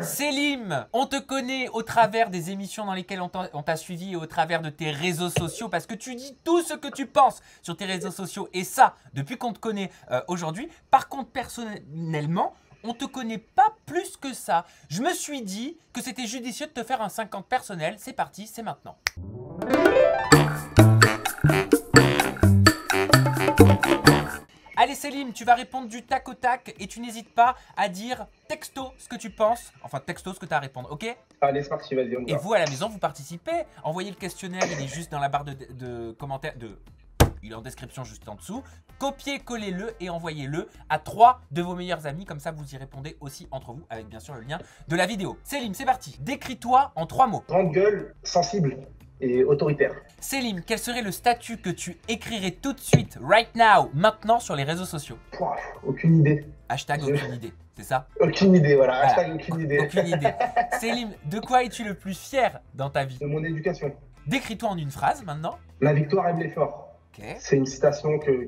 Selim, on te connaît au travers des émissions dans lesquelles on t'a suivi et au travers de tes réseaux sociaux parce que tu dis tout ce que tu penses sur tes réseaux sociaux et ça, depuis qu'on te connaît aujourd'hui. Par contre, personnellement, on te connaît pas plus que ça. Je me suis dit que c'était judicieux de te faire un 50 personnel. C'est parti, c'est maintenant. Allez Selim, tu vas répondre du tac au tac et tu n'hésites pas à dire texto ce que tu penses, enfin texto ce que tu as à répondre, ok? Allez, c'est parti, vas-y, on y Et va. vous à la maison, vous participez, envoyez le questionnaire, il est juste dans la barre de commentaires, il est en description juste en dessous. Copiez-collez-le et envoyez-le à 3 de vos meilleurs amis, comme ça vous y répondez aussi entre vous, avec bien sûr le lien de la vidéo. Selim, c'est parti, décris-toi en 3 mots. Grande gueule, sensible et autoritaire. Selim, quel serait le statut que tu écrirais tout de suite, right now, maintenant sur les réseaux sociaux? Pouah, aucune idée. Hashtag aucune idée, c'est ça? Aucune idée, voilà. Voilà. Hashtag aucune idée. Aucune idée. Selim, de quoi es-tu le plus fier dans ta vie? De mon éducation. Décris-toi en une phrase maintenant. La victoire aime l'effort. Ok, C'est une citation que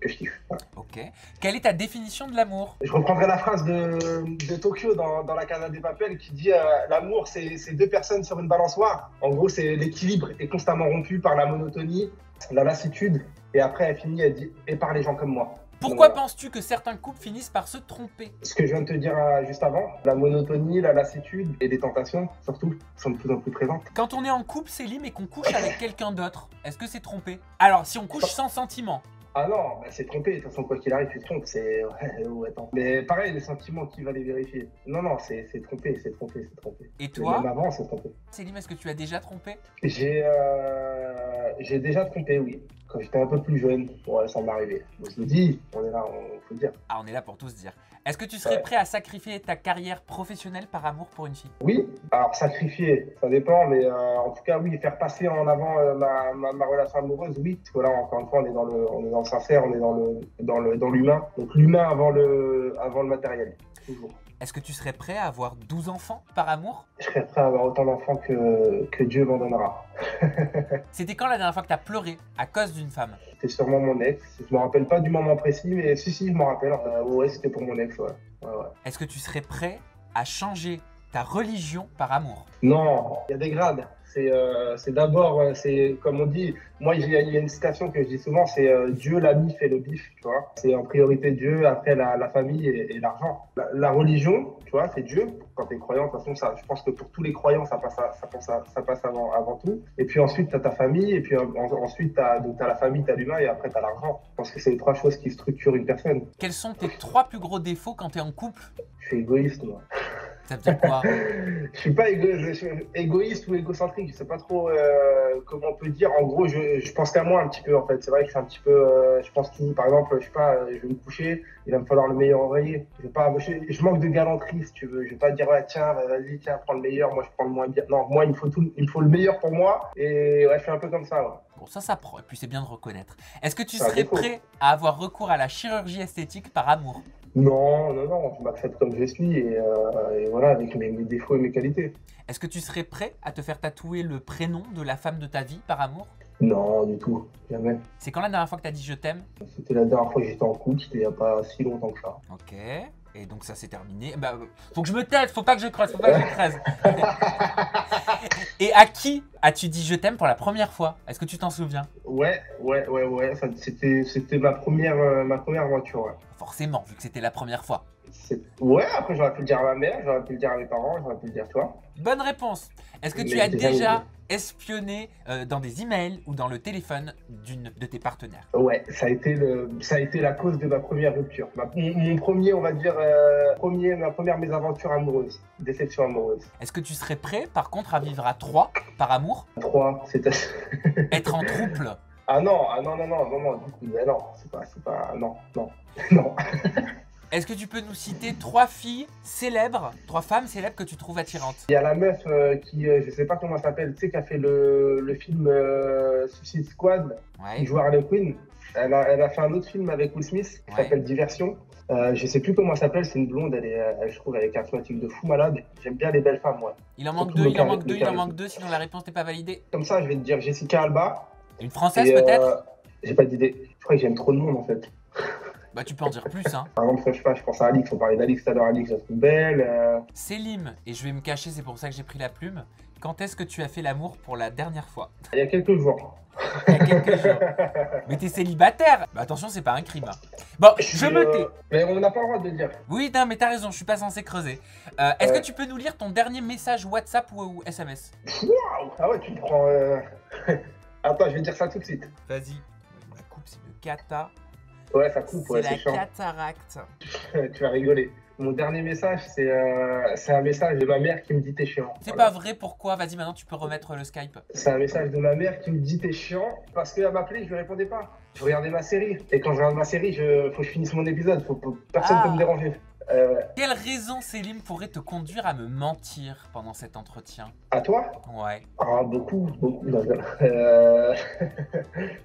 je kiffe. Voilà. ok. Quelle est ta définition de l'amour? Je reprendrai la phrase de Tokyo dans la Casa de Papel qui dit l'amour, c'est deux personnes sur une balançoire. En gros, c'est l'équilibre est constamment rompu par la monotonie, la lassitude, et après, elle finit, elle dit et par les gens comme moi. Pourquoi Voilà. penses-tu que certains couples finissent par se tromper? Ce que je viens de te dire juste avant, la monotonie, la lassitude et les tentations, surtout, sont de plus en plus présentes. Quand on est en couple, Selim, et qu'on couche avec quelqu'un d'autre, est-ce que c'est trompé? Alors, si on couche sans sentiment. Ah non, bah c'est trompé. De toute façon, quoi qu'il arrive, tu te trompes. C'est. Ouais, attends. Mais pareil, les sentiments, qui va les vérifier? Non, non, c'est trompé, c'est trompé, c'est trompé. Et Mais toi, même avant, c'est trompé. Selim, est-ce que tu as déjà trompé? J'ai déjà trompé, oui. Quand j'étais un peu plus jeune, ouais, ça m'est arrivé. Moi, je le dis, on est là, faut le dire. Ah, on est là pour tous dire. Est-ce que tu serais prêt à sacrifier ta carrière professionnelle par amour pour une fille? Oui, alors sacrifier, ça dépend, mais en tout cas, oui, faire passer en avant ma relation amoureuse, oui. Parce que là, encore une fois, on est dans le sincère, on est dans l'humain. Donc l'humain avant le matériel, toujours. Est-ce que tu serais prêt à avoir 12 enfants par amour? Je serais prêt à avoir autant d'enfants que Dieu m'en donnera. C'était quand la dernière fois que tu as pleuré à cause d'une femme? C'était sûrement mon ex. Je me rappelle pas du moment précis, mais si, je m'en rappelle. Ouais, c'était pour mon ex, ouais. Ouais. Est-ce que tu serais prêt à changer ta religion par amour? Non, il y a des grades. C'est d'abord, c'est comme on dit, moi il y a une citation que je dis souvent, c'est Dieu, l'ami fait le bif, tu vois. C'est en priorité Dieu, après la famille et l'argent. La religion, tu vois, c'est Dieu. Quand tu es croyant, de toute façon, ça, je pense que pour tous les croyants, ça passe avant tout. Et puis ensuite, tu as ta famille, et puis ensuite, tu as la famille, tu as l'humain, et après, tu as l'argent. Je pense que c'est les 3 choses qui structurent une personne. Quels sont tes 3 plus gros défauts quand tu es en couple? Je suis égoïste, moi. Ça veut dire quoi? Je suis pas égoïste ou égocentrique, je sais pas trop comment on peut dire. En gros, je pense qu'à moi un petit peu en fait. C'est vrai que je suis un petit peu, je pense que par exemple, je sais pas, je vais me coucher, il va me falloir le meilleur oreiller. Je manque de galanterie si tu veux. Je vais pas dire ouais, tiens, vas-y, tiens, prends le meilleur, moi je prends le moins bien. Non, moi il me faut le meilleur pour moi et ouais, je suis un peu comme ça. Ouais. Bon, ça prend, et puis c'est bien de reconnaître. Est-ce que tu C'est un serais défaut. prêt à avoir recours à la chirurgie esthétique par amour? Non, je m'accepte comme je suis et voilà, avec mes défauts et mes qualités. Est-ce que tu serais prêt à te faire tatouer le prénom de la femme de ta vie par amour? Non, du tout, jamais. C'est quand la dernière fois que tu as dit je t'aime? C'était la dernière fois que j'étais en couple, c'était il y a pas si longtemps que ça. Ok. Et donc ça c'est terminé. Bah, faut que je me taise, faut pas que je creuse, Et à qui as-tu dit je t'aime pour la première fois? Est-ce que tu t'en souviens? Ouais. C'était ma première aventure, ouais. Forcément, vu que c'était la première fois. Ouais, après j'aurais pu le dire à ma mère, j'aurais pu le dire à mes parents, j'aurais pu le dire à toi. Bonne réponse. Est-ce que tu Mais as j'ai jamais déjà dit. espionné dans des emails ou dans le téléphone d'une de tes partenaires? Ouais, ça a été la cause de ma première rupture. Mon premier, on va dire, ma première mésaventure amoureuse, déception amoureuse. Est-ce que tu serais prêt, par contre, à vivre à 3 par amour? 3, c'était... Être en trouble? Ah non, du coup, mais non, c'est pas, non. Est-ce que tu peux nous citer 3 filles célèbres, 3 femmes célèbres que tu trouves attirantes? Il y a la meuf qui, je sais pas comment elle s'appelle, tu sais, qui a fait le film Suicide Squad, qui Ouais. joue Harley Quinn. Elle a fait un autre film avec Will Smith qui Ouais. s'appelle Diversion. Je sais plus comment elle s'appelle, c'est une blonde, je trouve, elle est charismatique de fou malade. J'aime bien les belles femmes, moi. Il en manque Surtout 2, le charisme. sinon la réponse n'est pas validée. Comme ça, je vais te dire Jessica Alba. Une française Et, peut-être? j'ai pas d'idée. Je crois que j'aime trop de monde en fait. Bah, tu peux en dire plus, hein. Par exemple, je sais pas, je pense à Alix, on parlait d'Alix tout à l'heure, Alix, je la trouve belle. Célim, et je vais me cacher, c'est pour ça que j'ai pris la plume. Quand est-ce que tu as fait l'amour pour la dernière fois? Il y a quelques jours. Il y a quelques jours. Mais t'es célibataire? Bah attention, c'est pas un crime. Hein. Bon, je me tais. Mais on n'a pas le droit de le dire. Oui, non, mais t'as raison, je suis pas censé creuser. Est-ce que tu peux nous lire ton dernier message WhatsApp ou SMS? Waouh! Ah ouais, tu me prends. Attends, je vais dire ça tout de suite. Vas-y. Ma coupe, c'est une cata. Ouais, ça coupe, ouais, c'est la chiant. cataracte. Tu vas rigoler. Mon dernier message, c'est un message de ma mère qui me dit t'es chiant. C'est pas vrai, pourquoi? Vas-y, maintenant tu peux remettre le Skype. C'est un message de ma mère qui me dit t'es chiant parce qu'elle m'appelait, je lui répondais pas. Je regardais ma série. Et quand je regarde ma série, faut que je finisse mon épisode. Personne peut me déranger. Quelle raison, Célim, pourrait te conduire à me mentir pendant cet entretien? À toi? Ouais. Ah, beaucoup. Non,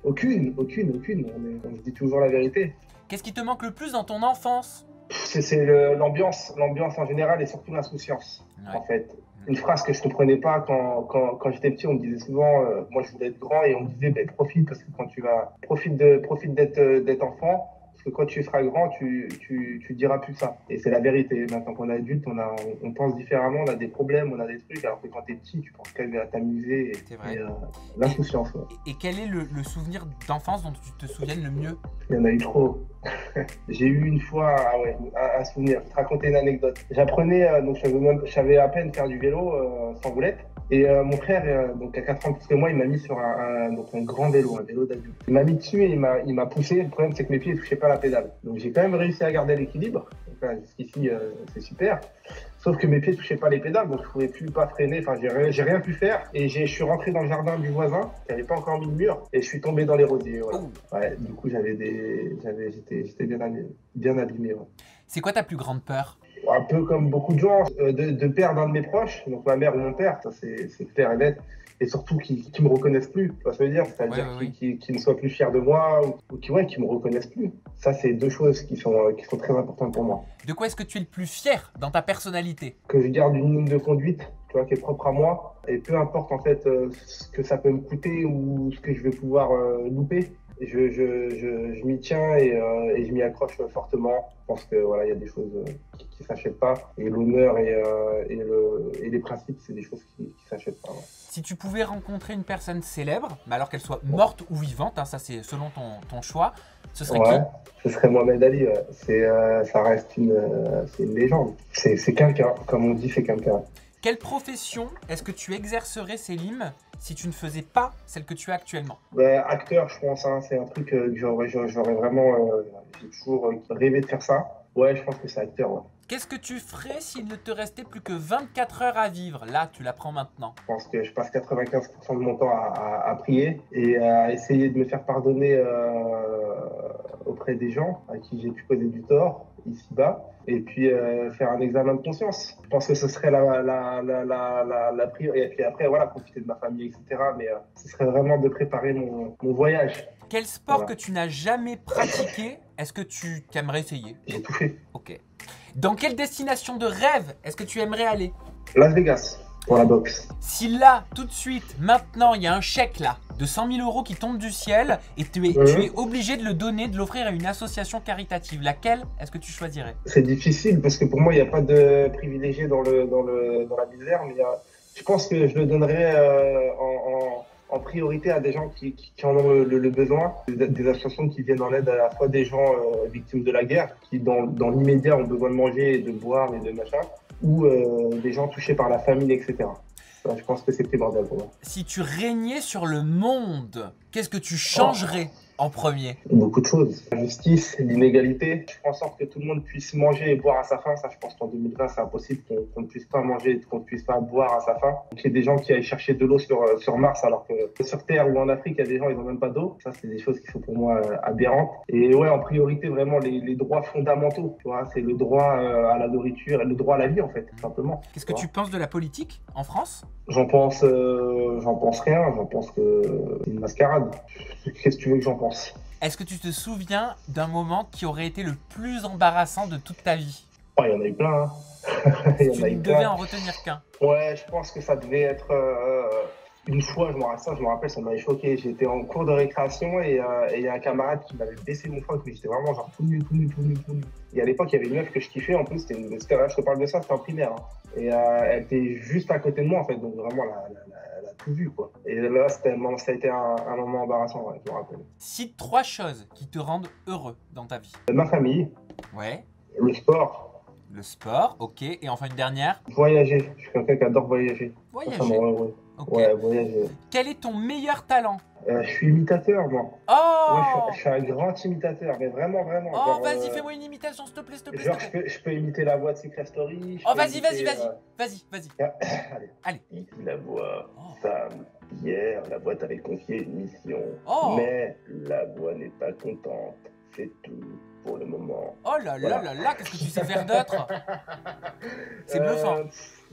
aucune. On se dit toujours la vérité. Qu'est-ce qui te manque le plus dans ton enfance? C'est l'ambiance en général et surtout l'insouciance, Ouais. en fait. Une phrase que je comprenais pas quand j'étais petit, on me disait souvent, moi je voulais être grand et on me disait, profite parce que quand tu vas, profite d'être enfant. Parce que quand tu seras grand, tu diras plus ça. Et c'est la vérité. Maintenant qu'on est adulte, on pense différemment, on a des problèmes, on a des trucs. Alors que quand t'es petit, tu penses quand même à t'amuser. C'est vrai. L'insouciance. Ouais. Et quel est le souvenir d'enfance dont tu te souviennes le mieux? Il y en a eu trop. J'ai eu une fois un souvenir. Je vais te raconter une anecdote. J'apprenais, donc je savais à peine faire du vélo sans roulette. Et mon frère, donc à 4 ans plus que moi, il m'a mis sur un grand vélo, un vélo d'adulte. Il m'a mis dessus et il m'a poussé. Le problème, c'est que mes pieds ne touchaient pas à la pédale. Donc j'ai quand même réussi à garder l'équilibre. Jusqu'ici, c'est super. Sauf que mes pieds ne touchaient pas les pédales, donc je ne pouvais plus pas freiner. Enfin, j'ai rien pu faire. Et je suis rentré dans le jardin du voisin, qui n'avait pas encore mis de mur, et je suis tombé dans les rosiers. Voilà. Ouais, du coup, j'étais bien abîmé. Ouais. C'est quoi ta plus grande peur? Un peu comme beaucoup de gens, de perdre un de mes proches, donc ma mère ou mon père, ça c'est clair et net, et surtout qui me reconnaissent plus, tu vois ce que je veux dire, c'est-à-dire qui ne soient plus fiers de moi ou qui me reconnaissent plus. Ça, c'est deux choses qui sont très importantes pour moi. De quoi est-ce que tu es le plus fier dans ta personnalité? Que je garde une ligne de conduite, tu vois, qui est propre à moi, et peu importe en fait ce que ça peut me coûter ou ce que je vais pouvoir louper. Je m'y tiens et je m'y accroche fortement. Je pense que voilà, il y a des choses qui s'achètent pas. Et l'honneur et les principes, c'est des choses qui s'achètent pas. Ouais. Si tu pouvais rencontrer une personne célèbre, mais alors qu'elle soit morte ou vivante, hein, ça c'est selon ton choix, ce serait qui? Ce serait Mohamed Ali. Ouais. Ça reste c'est une légende. C'est quelqu'un, comme on dit, c'est quelqu'un. Quelle profession est-ce que tu exercerais, Célim, si tu ne faisais pas celle que tu as actuellement? Acteur, je pense, hein, c'est un truc que j'aurais vraiment. J'ai toujours rêvé de faire ça. Ouais, je pense que c'est acteur. Ouais. Qu'est-ce que tu ferais s'il ne te restait plus que 24 heures à vivre? Là, tu l'apprends maintenant. Je pense que je passe 95% de mon temps à prier et à essayer de me faire pardonner auprès des gens à qui j'ai pu causer du tort ici-bas. Et puis faire un examen de conscience. Je pense que ce serait la priorité. Et puis après, voilà, profiter de ma famille, etc. Mais ce serait vraiment de préparer mon voyage. Quel sport que tu n'as jamais pratiqué, est-ce que tu aimerais essayer? J'ai tout fait. Ok. Dans quelle destination de rêve est-ce que tu aimerais aller? Las Vegas, pour la boxe. Si là, tout de suite, maintenant, il y a un chèque là, de 100 000 € qui tombe du ciel et tu es obligé de le donner, de l'offrir à une association caritative, laquelle est-ce que tu choisirais? C'est difficile parce que pour moi, il n'y a pas de privilégié dans la misère, mais je pense que je le donnerais en priorité à des gens qui en ont le besoin, des associations qui viennent en aide à la fois des gens victimes de la guerre, qui dans l'immédiat ont besoin de manger et de boire et de machin, ou des gens touchés par la famine, etc. Je pense que c'est primordial pour moi. Si tu régnais sur le monde, qu'est-ce que tu changerais en premier? Beaucoup de choses. La justice, l'inégalité. Je ferai en sorte que tout le monde puisse manger et boire à sa faim. Ça, je pense qu'en 2020, c'est impossible qu'on ne puisse pas manger, qu'on ne puisse pas boire à sa faim. Qu'il y ait des gens qui aillent chercher de l'eau sur Mars, alors que sur Terre ou en Afrique, il y a des gens, ils n'ont même pas d'eau. Ça, c'est des choses qui sont pour moi aberrantes. Et ouais, en priorité, vraiment, les droits fondamentaux. Tu vois, c'est le droit à la nourriture et le droit à la vie, en fait, tout simplement. Qu'est-ce que tu penses de la politique en France? J'en pense rien. J'en pense que c'est une mascarade. Qu'est-ce que tu veux que j'en pense? Est-ce que tu te souviens d'un moment qui aurait été le plus embarrassant de toute ta vie? Oh, il y en a eu plein. Hein. Si tu ne devais en retenir qu'un. Ouais, je pense que ça devait être Une fois, je me rappelle, ça m'avait choqué. J'étais en cours de récréation et il y a un camarade qui m'avait baissé mon froc, mais j'étais vraiment genre tout nu, tout nu, tout nu, tout nu. Et à l'époque, il y avait une meuf que je kiffais, en plus, je te parle de ça, c'était en primaire. Hein. Et elle était juste à côté de moi, en fait, donc vraiment, elle a tout vu, quoi. Et là, ça a été un moment embarrassant, ouais, je me rappelle. Cite 3 choses qui te rendent heureux dans ta vie. Ma famille, Ouais. le sport, Le sport, ok. Et enfin une dernière. voyager. Je suis quelqu'un qui adore voyager. Ça me Voyager. rend heureux. Ok. Ouais, voyager. Quel est ton meilleur talent? Je suis imitateur, moi. Ouais, Oh, je suis un grand imitateur, mais vraiment, vraiment. oh, Genre, vas-y, fais-moi une imitation, s'il te plaît, s'il te plaît, s'il genre, te plaît. je peux imiter la voix de Secret Story. Oh, vas-y, vas-y, vas-y, vas-y, vas-y. Allez. Allez. Ici la voix, Oh. Sam. Hier, la voix t'avait confié une mission. Oh. Mais la voix n'est pas contente. C'est tout pour le moment. Oh là là là là, qu'est-ce que tu sais faire d'autre? C'est bluffant.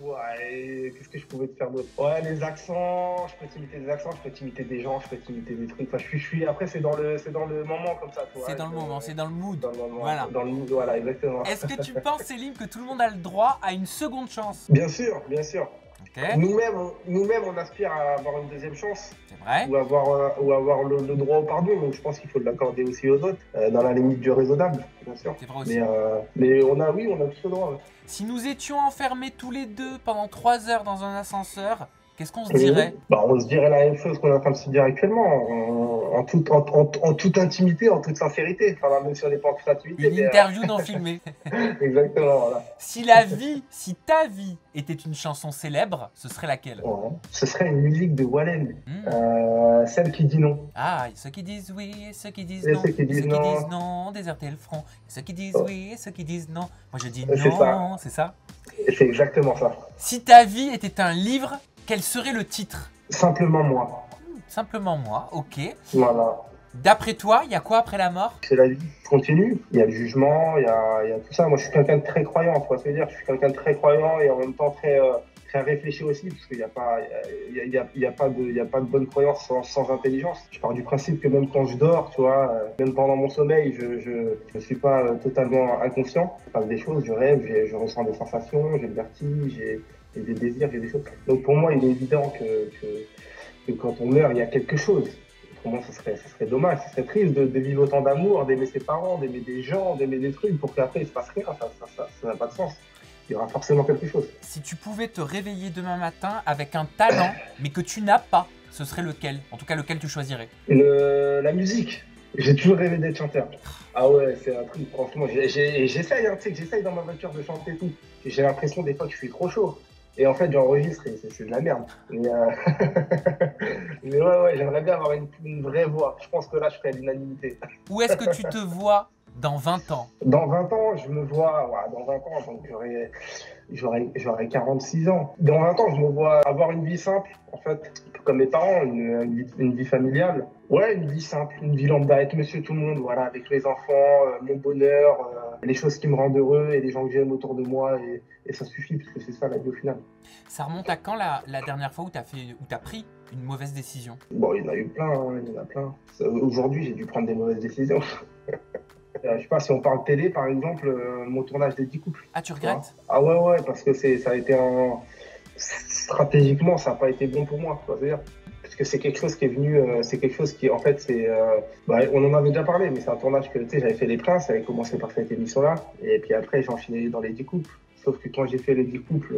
Ouais, qu'est-ce que je pouvais te faire d'autre? Ouais, les accents, je peux t'imiter des accents, je peux t'imiter des gens, je peux t'imiter des trucs. Enfin, après, c'est dans le moment comme ça, tu vois. C'est dans le moment, c'est dans le mood. Dans le moment, Voilà. Dans le mood, voilà, exactement. Est-ce que tu penses, Selim, que tout le monde a le droit à une seconde chance? Bien sûr, bien sûr. Ok, Nous-mêmes, on aspire à avoir une deuxième chance. c'est vrai. Ou avoir le droit au pardon. Donc je pense qu'il faut l'accorder aussi aux autres, dans la limite du raisonnable, bien sûr. C'est vrai aussi. Mais on a tous le droit. Ouais. Si nous étions enfermés tous les deux pendant 3 heures dans un ascenseur, qu'est-ce qu'on se dirait? On se dirait la même chose qu'on est en train de se dire actuellement, en toute intimité, en toute sincérité. Enfin, même si on n'est pas en toute intimité. Une interview non filmée. Exactement, voilà. Si ta vie était une chanson célèbre, ce serait laquelle? Ouais. Ce serait une musique de Wallen, celle qui dit non. Ah, ceux qui disent oui et ceux qui disent Et non. ceux qui disent non. Non, déserter le front. Et ceux qui disent oui et ceux qui disent non. Moi je dis C'est non, c'est ça? Et c'est exactement ça. Si ta vie était un livre, quel serait le titre? Simplement moi. Simplement moi, ok. Voilà. D'après toi, il y a quoi après la mort? C'est la vie qui continue. Il y a le jugement, il y a tout ça. Moi, je suis quelqu'un de très croyant, tu vois ce que je veux dire. Je suis quelqu'un de très croyant et en même temps très réfléchi aussi, parce qu'il n'y a pas de bonne croyance sans intelligence. Je pars du principe que même quand je dors, tu vois, même pendant mon sommeil, je suis pas totalement inconscient. Je passe des choses, je rêve, je ressens des sensations, j'ai le vertige, j'ai des désirs, j'ai des choses. Donc pour moi, il est évident que quand on meurt, il y a quelque chose. Pour moi, ça serait dommage, ça serait triste de vivre autant d'amour, d'aimer ses parents, d'aimer des gens, d'aimer des trucs, pour qu'après il se passe rien, ça n'a pas de sens. Il y aura forcément quelque chose. Si tu pouvais te réveiller demain matin avec un talent, mais que tu n'as pas, ce serait lequel? En tout cas, lequel tu choisirais? La musique. J'ai toujours rêvé d'être chanteur. Ah ouais, c'est un truc, franchement. J'essaye, hein, tu sais, que j'essaye dans ma voiture de chanter et tout. J'ai l'impression des fois que je suis trop chaud. Et en fait, j'enregistre et c'est de la merde. Mais ouais, j'aimerais bien avoir une vraie voix. Je pense que là, je ferais l'unanimité. Où est-ce que tu te vois dans 20 ans? Dans 20 ans, je me vois, dans 20 ans, donc j'aurai 46 ans. Dans 20 ans, je me vois avoir une vie simple, en fait, comme mes parents, une vie familiale. Ouais, une vie simple, une vie lambda, être monsieur tout le monde, voilà, avec les enfants, mon bonheur, les choses qui me rendent heureux et les gens que j'aime autour de moi, et ça suffit, parce que c'est ça la vie au final. Ça remonte à quand la dernière fois où t'as pris une mauvaise décision? Bon, il y en a eu plein, hein, il y en a plein. Aujourd'hui, j'ai dû prendre des mauvaises décisions. Je sais pas, si on parle télé, par exemple, mon tournage des 10 couples. Ah, tu regrettes? Ah ouais, parce que ça a été stratégiquement, ça n'a pas été bon pour moi, tu vois, c'est-à-dire. Parce que c'est quelque chose qui est venu, c'est quelque chose qui, en fait, on en avait déjà parlé, mais c'est un tournage que, tu sais, j'avais fait Les Princes, j'avais commencé par cette émission-là, et puis après, j'ai enchaîné dans les 10 couples. Sauf que quand j'ai fait les 10 couples,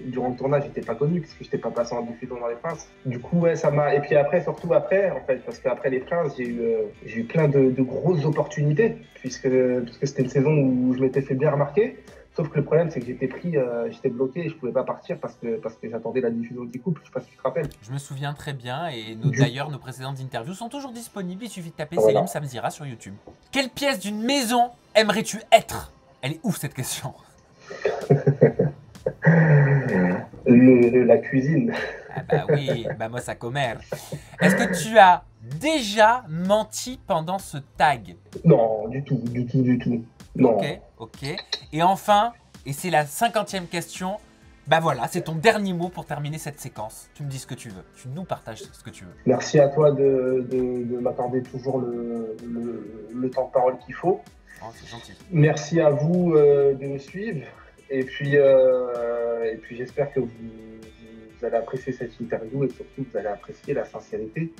durant le tournage, j'étais pas connu, parce que j'étais pas passé en diffusion dans Les Princes. Du coup, ouais, ça m'a. Et puis après, surtout après, en fait, parce qu'après Les Princes, j'ai eu plein de grosses opportunités, puisque c'était une saison où je m'étais fait bien remarquer. Sauf que le problème, c'est que j'étais bloqué et je pouvais pas partir parce que j'attendais la diffusion des couples. Je sais pas si tu te rappelles. Je me souviens très bien et d'ailleurs, nos précédentes interviews sont toujours disponibles. Il suffit de taper Voilà. Selim Samzira sur YouTube. Quelle pièce d'une maison aimerais-tu être? Elle est ouf cette question. La cuisine. Ah bah oui, vamos a comer. Est-ce que tu as déjà menti pendant ce tag? Non, du tout. Non. Ok. Et enfin, et c'est la 50e question, bah voilà, c'est ton dernier mot pour terminer cette séquence. Tu me dis ce que tu veux, tu nous partages ce que tu veux. Merci à toi de m'accorder toujours le temps de parole qu'il faut. Oh, c'est gentil. Merci à vous de me suivre. Et puis j'espère que vous vous allez apprécier cette interview et surtout, vous allez apprécier la sincérité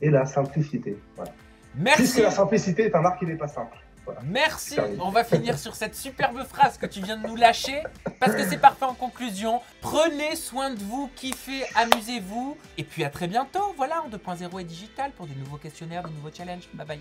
et la simplicité. Voilà. Merci. Puisque la simplicité est un art qui n'est pas simple. Voilà. Merci. On va finir sur cette superbe phrase que tu viens de nous lâcher parce que c'est parfait en conclusion. Prenez soin de vous, kiffez, amusez-vous. Et puis à très bientôt. Voilà, en 2.0 et digital pour de nouveaux questionnaires, de nouveaux challenges. Bye bye.